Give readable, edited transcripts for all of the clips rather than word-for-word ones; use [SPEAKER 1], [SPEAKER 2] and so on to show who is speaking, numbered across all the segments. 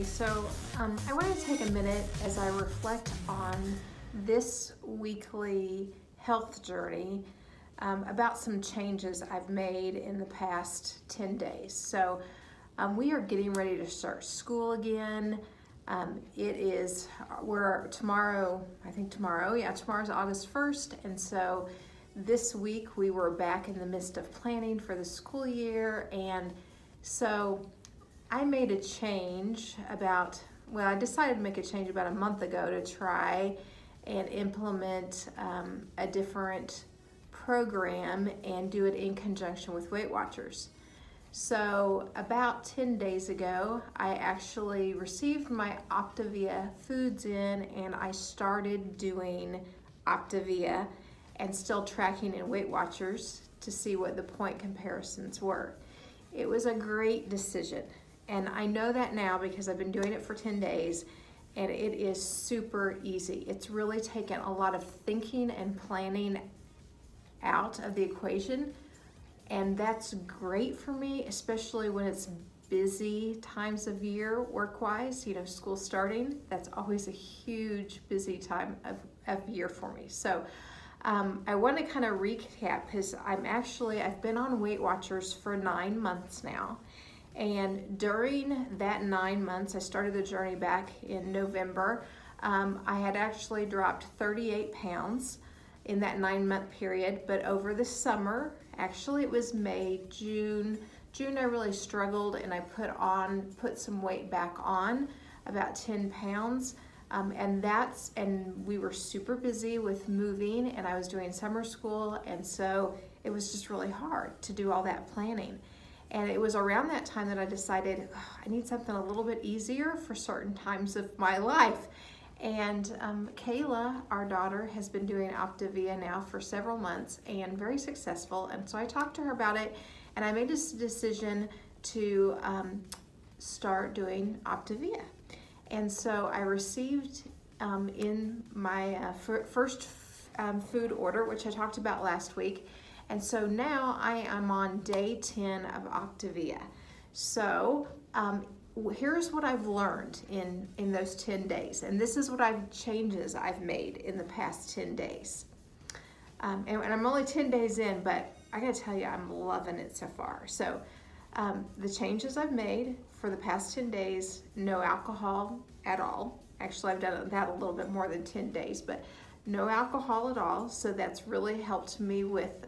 [SPEAKER 1] So I want to take a minute as I reflect on this weekly health journey about some changes I've made in the past 10 days. So we are getting ready to start school again. Tomorrow's August 1st, and so this week we were back in the midst of planning for the school year, and so I made a change I decided to make a change about a month ago to try and implement a different program and do it in conjunction with Weight Watchers. So about 10 days ago, I actually received my Optavia foods in, and I started doing Optavia and still tracking in Weight Watchers to see what the point comparisons were. It was a great decision, and I know that now because I've been doing it for 10 days, and it is super easy. It's really taken a lot of thinking and planning out of the equation, and that's great for me, especially when it's busy times of year work-wise, school starting. That's always a huge busy time of year for me. So I want to kind of recap because I've been on Weight Watchers for 9 months now. And during that 9 months, I started the journey back in November. I had actually dropped 38 pounds in that 9-month period, but over the summer, actually it was May, June I really struggled, and I put some weight back on, about 10 pounds. And we were super busy with moving, and I was doing summer school, and so it was just really hard to do all that planning. And it was around that time that I decided I need something a little bit easier for certain times of my life. And Kayla, our daughter, has been doing Optavia now for several months and very successful. And so I talked to her about it, and I made this decision to start doing Optavia. And so I received in my first food order, which I talked about last week. And so now I am on day 10 of Optavia. So here's what I've learned in those 10 days. And this is what changes I've made in the past 10 days. And I'm only 10 days in, but I gotta tell you, I'm loving it so far. So the changes I've made for the past 10 days, no alcohol at all. Actually, I've done that a little bit more than 10 days, but no alcohol at all. So that's really helped me with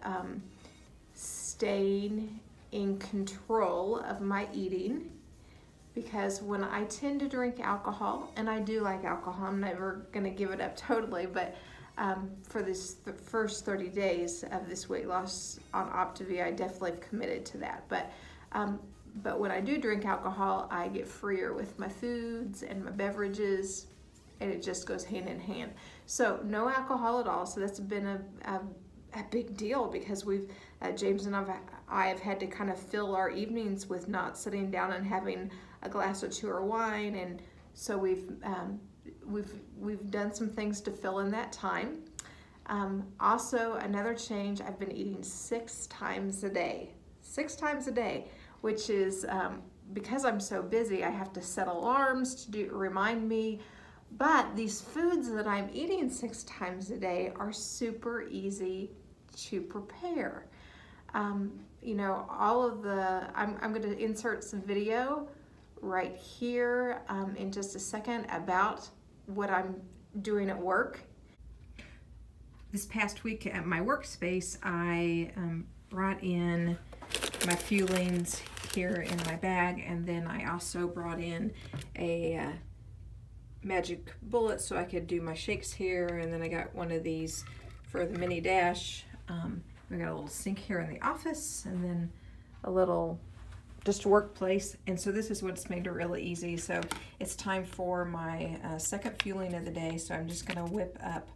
[SPEAKER 1] staying in control of my eating, because when I tend to drink alcohol, and I do like alcohol, I'm never gonna give it up totally, but for the first 30 days of this weight loss on Optavia, I definitely have committed to that. But when I do drink alcohol, I get freer with my foods and my beverages, and it just goes hand in hand. So no alcohol at all. So that's been a big deal, because James and I have had to kind of fill our evenings with not sitting down and having a glass or two of wine, and so we've done some things to fill in that time. Also, another change, I've been eating 6 times a day. 6 times a day, which is because I'm so busy, I have to set alarms to remind me. But these foods that I'm eating 6 times a day are super easy to prepare. I'm going to insert some video right here in just a second about what I'm doing at work. This past week at my workspace, I brought in my fuelings here in my bag, and then I also brought in a magic bullet so I could do my shakes here, and then I got one of these for the mini dash. We got a little sink here in the office, and then a little just workplace, and so this is what's made it really easy. So it's time for my second fueling of the day, so I'm just gonna whip up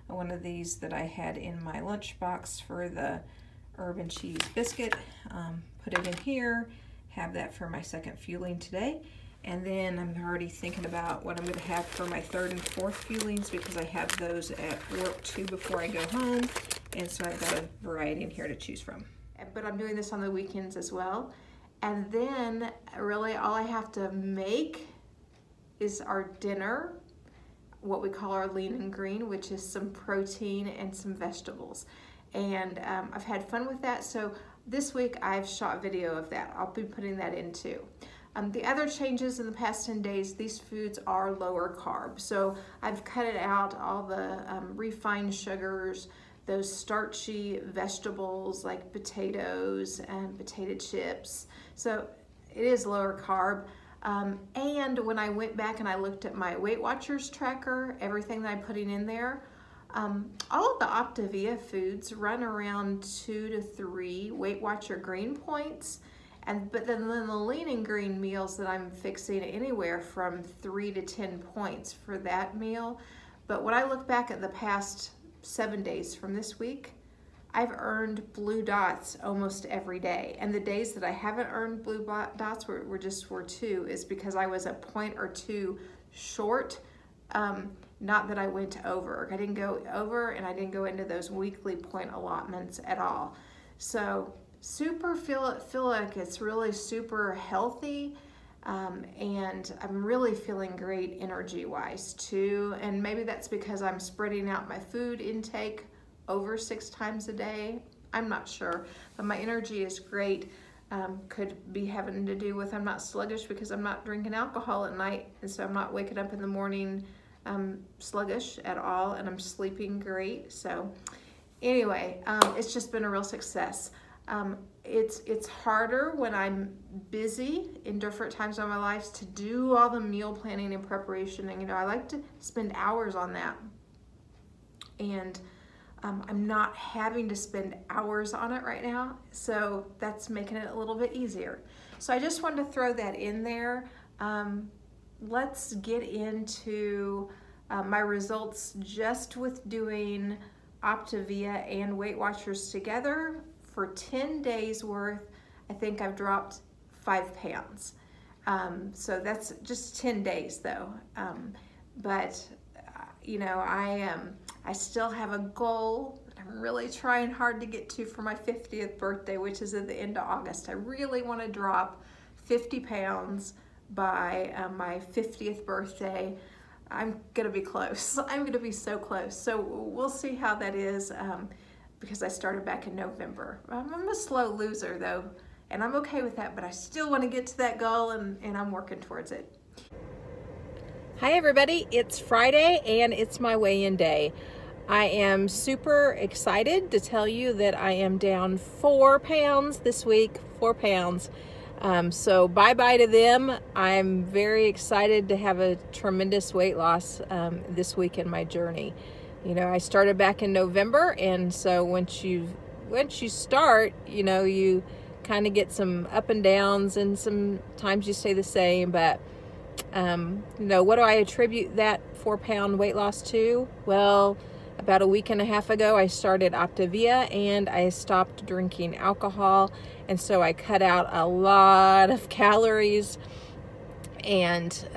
[SPEAKER 1] one of these that I had in my lunchbox for the herb and cheese biscuit, put it in here, have that for my second fueling today. And then I'm already thinking about what I'm going to have for my third and fourth fuelings, because I have those at work too before I go home. And so I've got a variety in here to choose from. But I'm doing this on the weekends as well. And then really all I have to make is our dinner, what we call our lean and green, which is some protein and some vegetables. And I've had fun with that. So this week I've shot video of that. I'll be putting that in too. The other changes in the past 10 days, these foods are lower carb. So I've cut it out, all the refined sugars, those starchy vegetables like potatoes and potato chips. So it is lower carb. And when I went back and I looked at my Weight Watchers tracker, everything that I'm putting in there, all of the Optavia foods run around 2 to 3 Weight Watcher green points. But then the lean and green meals that I'm fixing anywhere from 3 to 10 points for that meal. But when I look back at the past 7 days from this week, I've earned blue dots almost every day. And the days that I haven't earned blue dots were 2 is because I was a point or 2 short. Not that I went over. I didn't go over and I didn't go into those weekly point allotments at all. So super feel like it's really super healthy, and I'm really feeling great energy wise too. And maybe that's because I'm spreading out my food intake over 6 times a day. I'm not sure, but my energy is great. Could be having to do with I'm not sluggish because I'm not drinking alcohol at night, and so I'm not waking up in the morning sluggish at all, and I'm sleeping great. So anyway, it's just been a real success. It's harder when I'm busy in different times of my life to do all the meal planning and preparation, and I like to spend hours on that, and I'm not having to spend hours on it right now, so that's making it a little bit easier. So I just wanted to throw that in there. Let's get into my results just with doing Optavia and Weight Watchers together. For 10 days worth, I think I've dropped 5 pounds. So that's just 10 days though. But I still have a goal that I'm really trying hard to get to for my 50th birthday, which is at the end of August. I really want to drop 50 pounds by my 50th birthday. I'm gonna be close. I'm gonna be so close. So we'll see how that is. Because I started back in November. I'm a slow loser though, and I'm okay with that, but I still want to get to that goal, and I'm working towards it.
[SPEAKER 2] Hi everybody, it's Friday and it's my weigh-in day. I am super excited to tell you that I am down 4 pounds this week, 4 pounds. So bye-bye to them. I'm very excited to have a tremendous weight loss this week in my journey. I started back in November, and so once you start, you kind of get some up and downs, and sometimes you stay the same. But what do I attribute that 4-pound weight loss to? Well, about a week and a half ago, I started Optavia and I stopped drinking alcohol, and so I cut out a lot of calories. And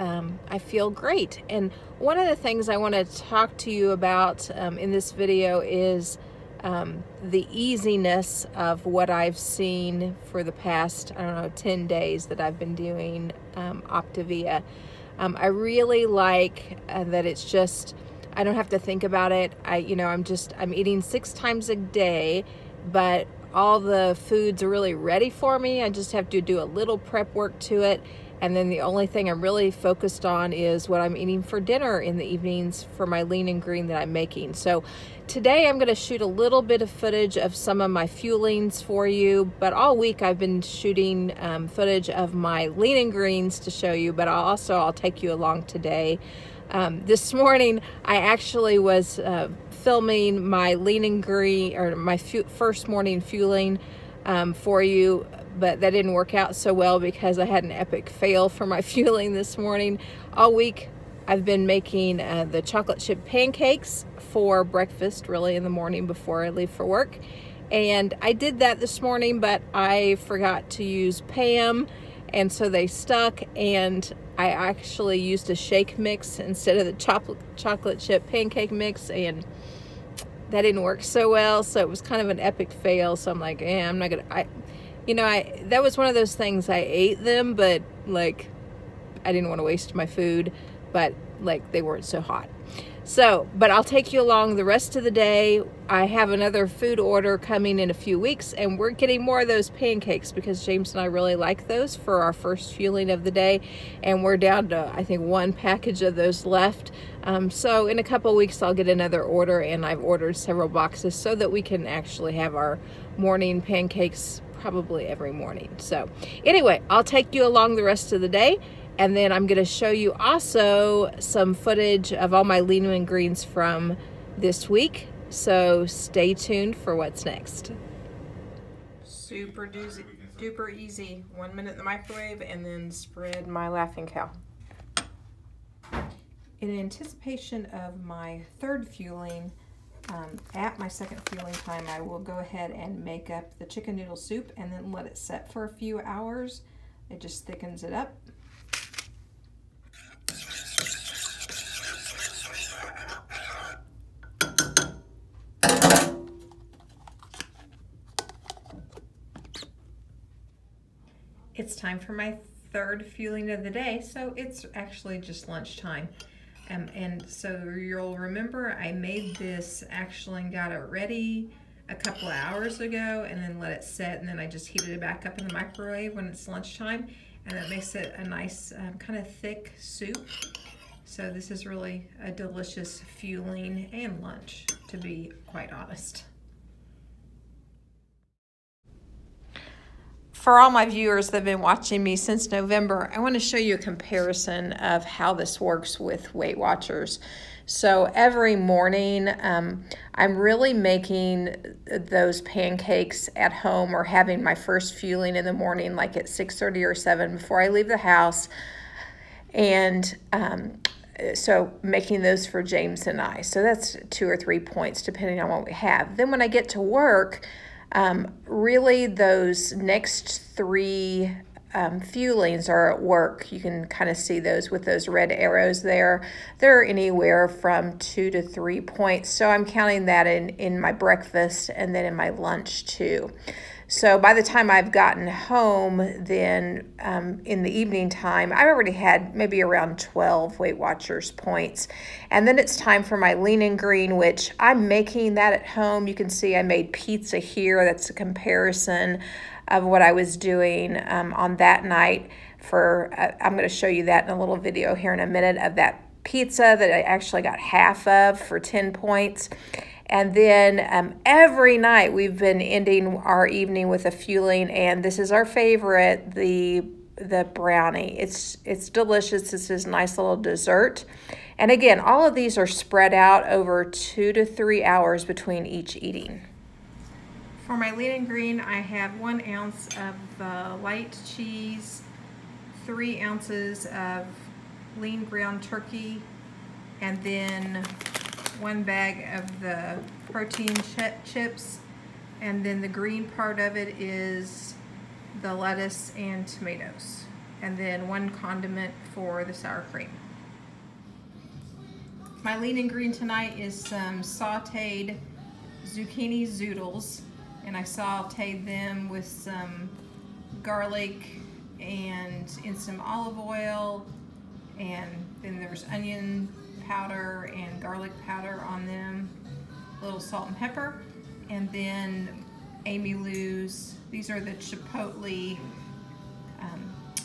[SPEAKER 2] I feel great. And one of the things I want to talk to you about in this video is the easiness of what I've seen for the past, 10 days that I've been doing Optavia. I really like that it's just, I don't have to think about it. I'm eating 6 times a day, but all the foods are really ready for me. I just have to do a little prep work to it. And then the only thing I'm really focused on is what I'm eating for dinner in the evenings for my lean and green that I'm making. So today I'm going to shoot a little bit of footage of some of my fuelings for you, but all week I've been shooting footage of my lean and greens to show you, but I'll take you along today. This morning I actually was filming my lean and green, or my first morning fueling for you, but that didn't work out so well because I had an epic fail for my fueling this morning. All week I've been making the chocolate chip pancakes for breakfast, really in the morning before I leave for work. And I did that this morning, but I forgot to use Pam, and so they stuck, and I actually used a shake mix instead of the chocolate chip pancake mix, and that didn't work so well. So it was kind of an epic fail. So I'm like, I'm not gonna, that was one of those things, I ate them, but like, I didn't want to waste my food. but like they weren't so hot. So, but I'll take you along the rest of the day. I have another food order coming in a few weeks, and we're getting more of those pancakes because James and I really like those for our first fueling of the day. And we're down to, I think, 1 package of those left. So in a couple of weeks, I'll get another order, and I've ordered several boxes so that we can actually have our morning pancakes probably every morning. So anyway, I'll take you along the rest of the day. And then I'm going to show you also some footage of all my lean greens from this week. So stay tuned for what's next. Super duper easy. 1 minute in the microwave and then spread my Laughing Cow. In anticipation of my third fueling, at my second fueling time, I will go ahead and make up the chicken noodle soup and then let it set for a few hours. It just thickens it up. It's time for my third fueling of the day, so it's actually just lunchtime. And so you'll remember I made this actually and got it ready a couple of hours ago and then let it set, and then I just heated it back up in the microwave when it's lunchtime, and that makes it a nice kind of thick soup. So this is really a delicious fueling and lunch, to be quite honest. For all my viewers that have been watching me since November, I want to show you a comparison of how this works with Weight Watchers. So every morning, I'm really making those pancakes at home or having my first fueling in the morning, like at 6:30 or 7 before I leave the house. And so making those for James and I. So that's 2 or 3 points depending on what we have. Then when I get to work, really those next 3 fuelings are at work. You can kind of see those with those red arrows there. They're anywhere from 2 to 3 points. So I'm counting that in my breakfast and then in my lunch too. So by the time I've gotten home, then in the evening time, I've already had maybe around 12 Weight Watchers points. And then it's time for my lean and green, which I'm making that at home. You can see I made pizza here. That's a comparison of what I was doing on that night. I'm going to show you that in a little video here in a minute of that pizza that I actually got half of for 10 points. And then every night we've been ending our evening with a fueling, and this is our favorite, the brownie. It's delicious. This is a nice little dessert. And again, all of these are spread out over 2 to 3 hours between each eating. For my lean and green, I have 1 ounce of light cheese, 3 ounces of lean ground turkey, and then 1 bag of the protein chips, and then the green part of it is the lettuce and tomatoes, and then 1 condiment for the sour cream. My lean and green tonight is some sauteed zucchini zoodles, and I sauteed them with some garlic and in some olive oil, and then there's onion powder and garlic powder on them, a little salt and pepper, and then Amy Lou's. These are the chipotle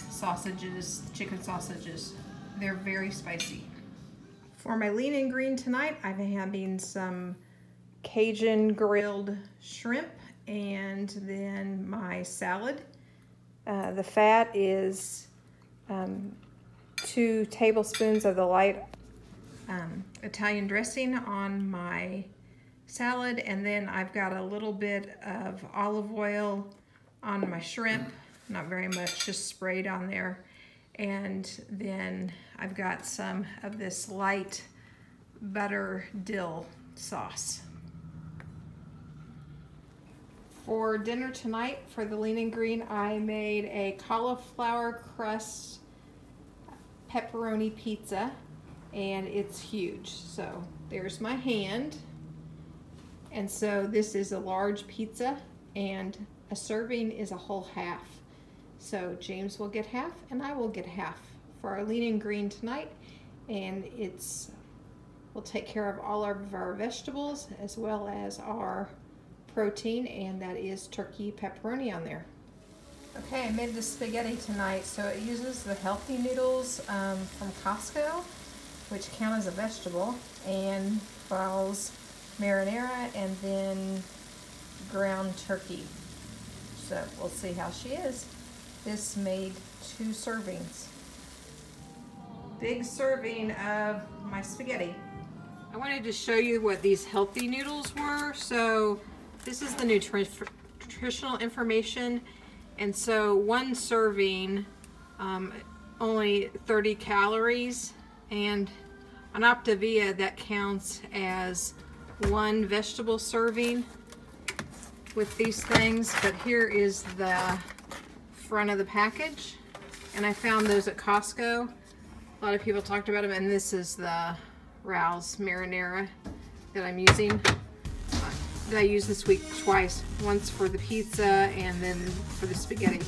[SPEAKER 2] sausages, chicken sausages. They're very spicy. For my lean and green tonight, I'm having some Cajun grilled shrimp and then my salad. The fat is 2 tablespoons of the light Italian dressing on my salad, and then I've got a little bit of olive oil on my shrimp, not very much, just sprayed on there, and then I've got some of this light butter dill sauce. For dinner tonight, for the lean and green, I made a cauliflower crust pepperoni pizza, and it's huge. So there's my hand, and so this is a large pizza, and a serving is a whole half. So James will get half and I will get half for our lean and green tonight,
[SPEAKER 1] and will take care of all of our vegetables as well as our protein, and that is turkey pepperoni on there. Okay, I made the spaghetti tonight, so it uses the healthy noodles from Costco, which count as a vegetable, and Frau's marinara, and then ground turkey. So we'll see how she is. This made 2 servings. Big serving of my spaghetti.
[SPEAKER 2] I wanted to show you what these healthy noodles were. So this is the nutritional information. And so 1 serving, only 30 calories. And on Optavia, that counts as 1 vegetable serving with these things. But here is the front of the package. And I found those at Costco. A lot of people talked about them. And this is the Frau's marinara that I'm using. That I used this week twice. Once for the pizza and then for the spaghetti.